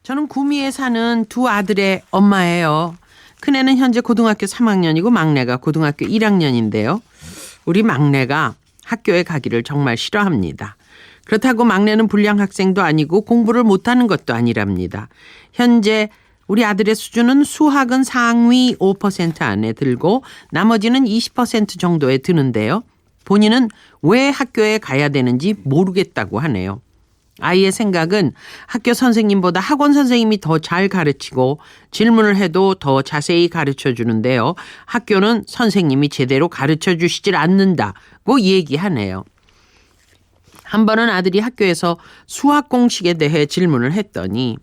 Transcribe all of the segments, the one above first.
저는 구미에 사는 두 아들의 엄마예요. 큰애는 현재 고등학교 3학년이고 막내가 고등학교 1학년인데요. 우리 막내가 학교에 가기를 정말 싫어합니다. 그렇다고 막내는 불량 학생도 아니고 공부를 못하는 것도 아니랍니다. 현재 우리 아들의 수준은 수학은 상위 5% 안에 들고 나머지는 20% 정도에 드는데요. 본인은 왜 학교에 가야 되는지 모르겠다고 하네요. 아이의 생각은 학교 선생님보다 학원 선생님이 더 잘 가르치고 질문을 해도 더 자세히 가르쳐 주는데요. 학교는 선생님이 제대로 가르쳐 주시질 않는다고 얘기하네요. 한 번은 아들이 학교에서 수학 공식에 대해 질문을 했더니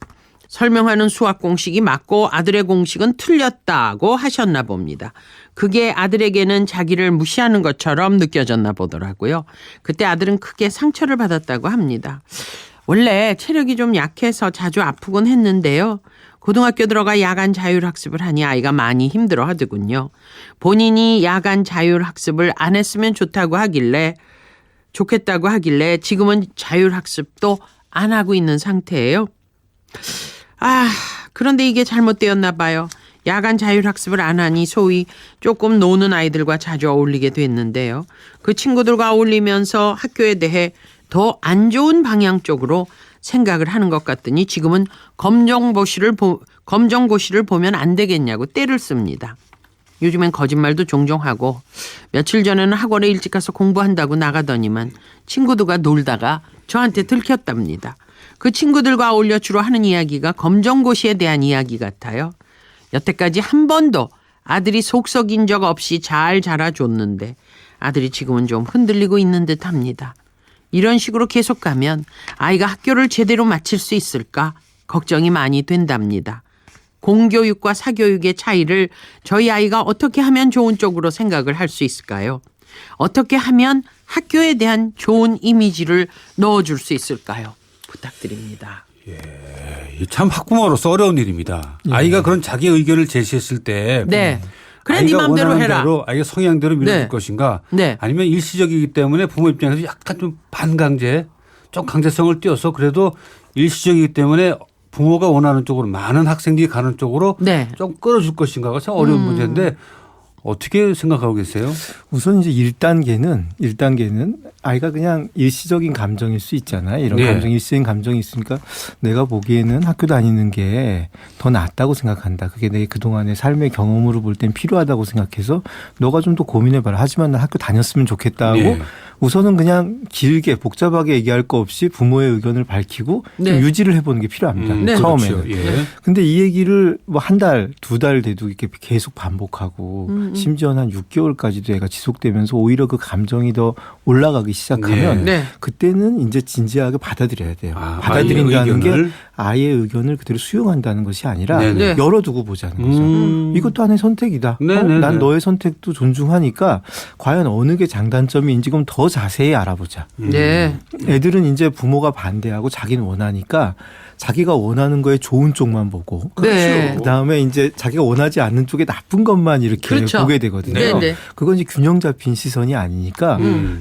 설명하는 수학 공식이 맞고 아들의 공식은 틀렸다고 하셨나 봅니다. 그게 아들에게는 자기를 무시하는 것처럼 느껴졌나 보더라고요. 그때 아들은 크게 상처를 받았다고 합니다. 원래 체력이 좀 약해서 자주 아프곤 했는데요. 고등학교 들어가 야간 자율학습을 하니 아이가 많이 힘들어 하더군요. 본인이 야간 자율학습을 안 했으면 좋겠다고 하길래 지금은 자율학습도 안 하고 있는 상태예요. 그런데 이게 잘못되었나 봐요. 야간 자율학습을 안 하니 소위 조금 노는 아이들과 자주 어울리게 됐는데요. 그 친구들과 어울리면서 학교에 대해 더 안 좋은 방향 쪽으로 생각을 하는 것 같더니 지금은 검정고시를 보면 안 되겠냐고 떼를 씁니다. 요즘엔 거짓말도 종종 하고 며칠 전에는 학원에 일찍 가서 공부한다고 나가더니만 친구들과 놀다가 저한테 들켰답니다. 그 친구들과 어울려 주로 하는 이야기가 검정고시에 대한 이야기 같아요. 여태까지 한 번도 아들이 속 썩인 적 없이 잘 자라줬는데 아들이 지금은 좀 흔들리고 있는 듯합니다. 이런 식으로 계속 가면 아이가 학교를 제대로 마칠 수 있을까 걱정이 많이 된답니다. 공교육과 사교육의 차이를 저희 아이가 어떻게 하면 좋은 쪽으로 생각을 할 수 있을까요? 어떻게 하면 학교에 대한 좋은 이미지를 넣어줄 수 있을까요? 부탁드립니다. 참 학부모로서 어려운 일입니다. 아이가 그런 자기 의견을 제시했을 때 네. 그래 네 맘대로 해라. 아이가 성향대로 밀어줄 것인가 아니면 일시적이기 때문에 부모 입장에서 약간 좀 반강제 좀 강제성을 띄워서 그래도 일시적이기 때문에 부모가 원하는 쪽으로 많은 학생들이 가는 쪽으로 좀 끌어줄 것인가가 참 어려운 문제인데 어떻게 생각하고 계세요? 우선 이제 1단계는 아이가 그냥 일시적인 감정일 수 있잖아요. 이런 감정이 일시적인 감정이 있으니까 내가 보기에는 학교 다니는 게 더 낫다고 생각한다. 그게 내 그동안의 삶의 경험으로 볼 땐 필요하다고 생각해서 너가 좀 더 고민해봐라. 하지만 난 학교 다녔으면 좋겠다고 우선은 그냥 길게 복잡하게 얘기할 거 없이 부모의 의견을 밝히고 좀 유지를 해보는 게 필요합니다. 처음에는. 그렇죠. 근데 이 얘기를 뭐 한 달, 두 달 돼도 이렇게 계속 반복하고 심지어는 한 6개월까지도 애가 지속되면서 오히려 그 감정이 더 올라가기 시작하면 그때는 이제 진지하게 받아들여야 돼요. 받아들인다는 게 아이의 의견을 그대로 수용한다는 것이 아니라 열어두고 보자는 거죠. 이것도 하나의 선택이다. 난 너의 선택도 존중하니까 과연 어느 게 장단점인지 좀 더 자세히 알아보자. 애들은 이제 부모가 반대하고 자기는 원하니까 자기가 원하는 거에 좋은 쪽만 보고 그다음에 이제 자기가 원하지 않는 쪽에 나쁜 것만 이렇게 보게 되거든요. 그건 이제 균형 잡힌 시선이 아니니까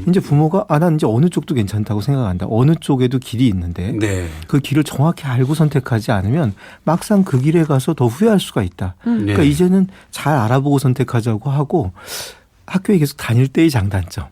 이제 부모가 난 이제 어느 쪽도 괜찮다고 생각한다. 어느 쪽에도 길이 있는데 그 길을 정확히 알고 선택하지 않으면 막상 그 길에 가서 더 후회할 수가 있다. 그러니까 이제는 잘 알아보고 선택하자고 하고 학교에 계속 다닐 때의 장단점,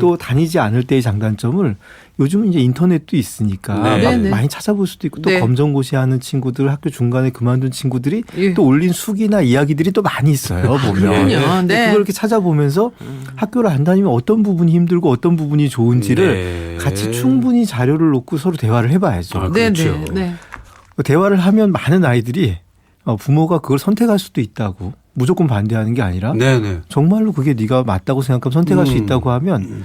또 다니지 않을 때의 장단점을 요즘은 이제 인터넷도 있으니까 많이 찾아볼 수도 있고 또 검정고시 하는 친구들 학교 중간에 그만둔 친구들이 또 올린 수기나 이야기들이 또 많이 있어요. 보면 그걸 이렇게 찾아보면서 학교를 안 다니면 어떤 부분이 힘들고 어떤 부분이 좋은지를 같이 충분히 자료를 놓고 서로 대화를 해봐야죠. 그렇죠. 대화를 하면 많은 아이들이 부모가 그걸 선택할 수도 있다고 무조건 반대하는 게 아니라 정말로 그게 네가 맞다고 생각하면 선택할 수 있다고 하면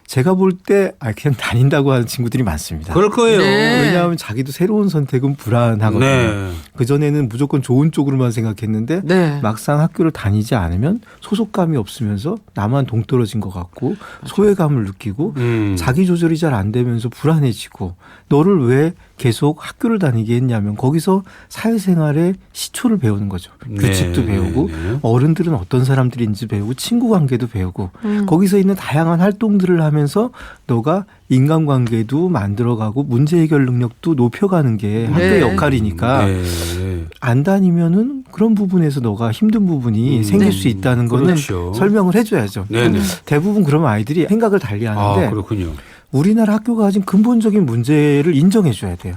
제가 볼 때 그냥 다닌다고 하는 친구들이 많습니다. 그럴 거예요. 왜냐하면 자기도 새로운 선택은 불안하거든요. 그전에는 무조건 좋은 쪽으로만 생각했는데 막상 학교를 다니지 않으면 소속감이 없으면서 나만 동떨어진 것 같고 소외감을 느끼고 자기 조절이 잘 안 되면서 불안해지고 너를 왜 계속 학교를 다니게 했냐면 거기서 사회생활의 시초를 배우는 거죠. 규칙도 배우고 어른들은 어떤 사람들인지 배우고 친구 관계도 배우고 거기서 있는 다양한 활동들을 하면 하면서 너가 인간관계도 만들어가고 문제 해결 능력도 높여가는 게 학교의 역할이니까 안 다니면은 그런 부분에서 너가 힘든 부분이 생길 수 있다는 거는 그렇죠. 설명을 해줘야죠. 대부분 그러면 아이들이 생각을 달리하는데 그렇군요. 우리나라 학교가 가진 근본적인 문제를 인정해 줘야 돼요.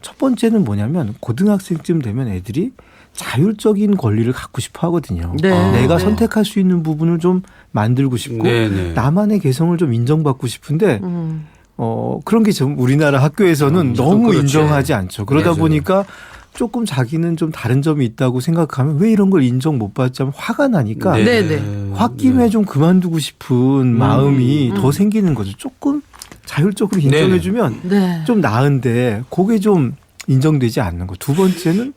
첫 번째는 뭐냐면 고등학생쯤 되면 애들이 자율적인 권리를 갖고 싶어 하거든요. 내가 선택할 수 있는 부분을 좀 만들고 싶고 나만의 개성을 좀 인정받고 싶은데 그런 게 좀 우리나라 학교에서는 너무 그렇지. 인정하지 않죠. 그러다 보니까 조금 자기는 좀 다른 점이 있다고 생각하면 왜 이런 걸 인정 못 받지 하면 화가 나니까 홧김에 좀 그만두고 싶은 마음이 더 생기는 거죠. 조금 자율적으로 인정해주면 좀 나은데 그게 좀 인정되지 않는 거. 두 번째는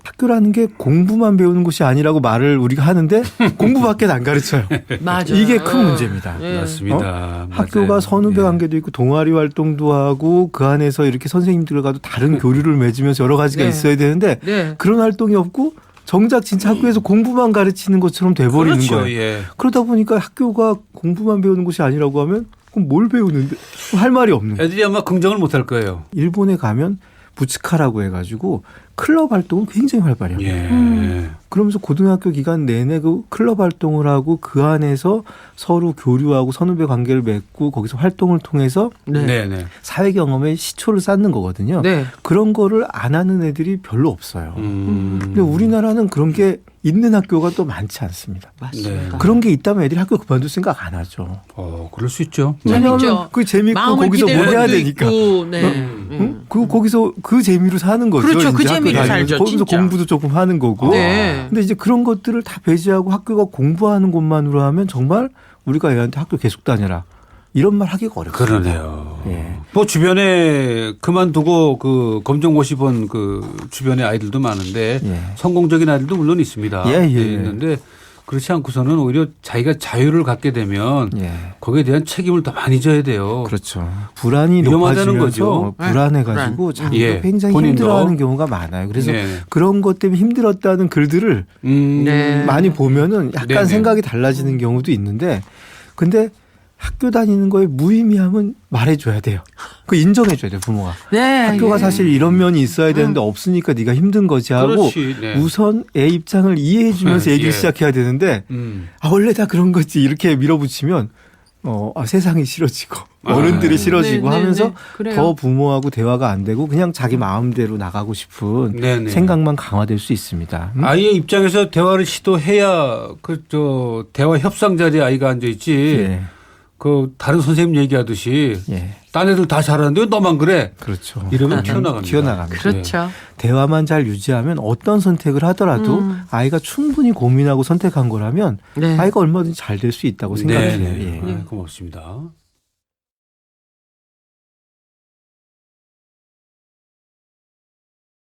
학교라는 게 공부만 배우는 곳이 아니라고 말을 우리가 하는데 공부밖에 안 가르쳐요. 맞아요. 이게 큰 문제입니다. 맞습니다. 학교가 선후배 관계도 있고 동아리 활동도 하고 그 안에서 이렇게 선생님들과도 다른 교류를 맺으면서 여러 가지가 있어야 되는데 그런 활동이 없고 정작 진짜 학교에서 공부만 가르치는 것처럼 돼버리는 거예요. 그러다 보니까 학교가 공부만 배우는 곳이 아니라고 하면 그럼 뭘 배우는데 할 말이 없는 거예요. 애들이 아마 긍정을 못 할 거예요. 일본에 가면 부츠카라고 해가지고 클럽 활동은 굉장히 활발해요. 그러면서 고등학교 기간 내내 그 클럽 활동을 하고 그 안에서 서로 교류하고 선후배 관계를 맺고 거기서 활동을 통해서 사회 경험의 시초를 쌓는 거거든요. 그런 거를 안 하는 애들이 별로 없어요. 근데 우리나라는 그런 게 있는 학교가 또 많지 않습니다. 맞습니다. 그런 게 있다면 애들이 학교 그만둘 생각 안 하죠. 그럴 수 있죠. 왜냐하면 그 재밌고 거기서 뭘 해야 되니까. 그리고 거기서 그 재미로 사는 거죠. 그렇죠. 그 재미로 살죠. 거기서 진짜. 공부도 조금 하는 거고. 근데 이제 그런 것들을 다 배제하고 학교가 공부하는 것만으로 하면 정말 우리가 애한테 학교 계속 다녀라. 이런 말 하기가 어렵습니다. 그러네요. 뭐 주변에 그만두고 그 검정고시 본 그 주변의 아이들도 많은데 성공적인 아이들도 물론 있습니다. 있는데 그렇지 않고서는 오히려 자기가 자유를 갖게 되면 거기에 대한 책임을 더 많이 져야 돼요. 그렇죠. 불안이 높아지면서 불안해가지고 자기가 굉장히 힘들어하는 경우가 많아요. 그래서 그런 것 때문에 힘들었다는 글들을 많이 보면은 약간 생각이 달라지는 경우도 있는데 근데 학교 다니는 거에 무의미함은 말해줘야 돼요. 그 인정해줘야 돼요, 부모가. 학교가 사실 이런 면이 있어야 되는데 없으니까 네가 힘든 거지 하고 우선 애 입장을 이해해주면서 얘기를 시작해야 되는데 원래 다 그런 거지 이렇게 밀어붙이면 세상이 싫어지고 어른들이 싫어지고 하면서 더 부모하고 대화가 안 되고 그냥 자기 마음대로 나가고 싶은 생각만 강화될 수 있습니다. 아이의 입장에서 대화를 시도해야 대화 협상 자리에 아이가 앉아 있지. 그 다른 선생님 얘기하듯이 딴 애들 다 잘하는데 왜 너만 그래? 그렇죠. 이러면 튀어나갑니다. 그렇죠. 대화만 잘 유지하면 어떤 선택을 하더라도 아이가 충분히 고민하고 선택한 거라면 아이가 얼마든지 잘 될 수 있다고 생각해요. 고맙습니다.